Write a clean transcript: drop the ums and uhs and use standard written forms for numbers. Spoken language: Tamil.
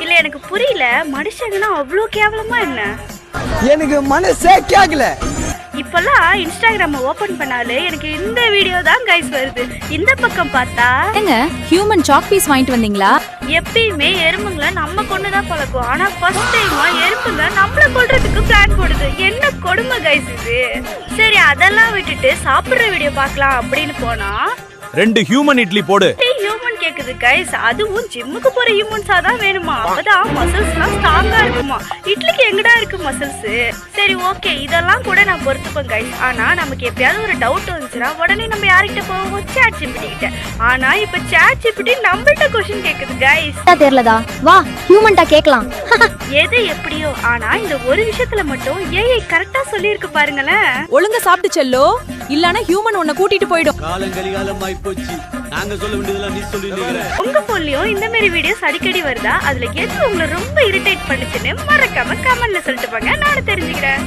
இல்ல எனக்கு புரியல, மனுஷங்கன்னா அவ்வளோ கேவலமா என்ன? எனக்கு மனசே கேக்கல. இப்பெல்லாம் இன்ஸ்டாகிராம ஓபன் பண்ணாலே எனக்கு இந்த வீடியோ தான் கைஸ் வருது. இந்த பக்கம் பார்த்தா ஏங்க ஹியூமன் சாக் பீஸ் வாங்கிட்டு வந்தீங்களா? எப்பயுமே எறும்புங்களை நம்ம கொண்டுதான் பழக்கும். ஆனா ஃபர்ஸ்ட் டைமா எறும்புங்க நம்மள கொல்றதுக்கு பிளான் போடுது. என்ன கொடுமை கைஸ் இது. சரி அதெல்லாம் விட்டுட்டு சாப்பிடுற வீடியோ பார்க்கலாம் அப்படின்னு போனா 2 ஹியூமன் இட்லி போடு. ஹியூமன் கேக்குது கைஸ். அதுவும் ஜிம்முக்கு போற ஹியூமன்ஸா தான் வேணுமா? அப்பதான் மசில்ஸ்லாம் ஸ்ட்ராங்கா இருக்குமா. இட்லிக்கு எங்கடா இருக்கு மசில்ஸ்? சரி ஓகே, இதெல்லாம் கூட நான் பொறுத்துப்பேன் கைஸ். ஆனா நமக்கு எப்பயாவது ஒரு டவுட் வந்துச்சுன்னா உடனே நம்ம யார்கிட்ட போவோம்? சாட் ஜிபிடி கிட்ட. ஆனா இப்ப சாட் ஜிபிடி நம்மள்ட்ட क्वेश्चन கேக்குது கைஸ். தெரியலதா, வா ஹியூமன்டா கேக்கலாம். எது எப்படியோ, ஆனா இந்த ஒரு விஷயத்துல மட்டும் ஏஐ கரெக்டா சொல்லிருக்கு பாருங்களேன். ஒழுங்கா சாப்பிட்டு செல்லோ, இல்லனா ஹியூமன் உன்னை கூட்டிட்டு போயிடும். காலங்கலிகாலமாய் போச்சு, நாங்க சொல்ல வேண்டியதெல்லாம் நீ சொல்லிடுற. உங்க போன்லயும் இந்த மாதிரி வீடியோஸ் அடிக்கடி வருதா? அதுல எது உங்களை ரொம்ப இரிட்டேட் பண்ணுச்சுன்னு மறக்காம கமெண்ட்ல சொல்லிட்டு போங்க, நானும் தெரிஞ்சுக்கிறேன்.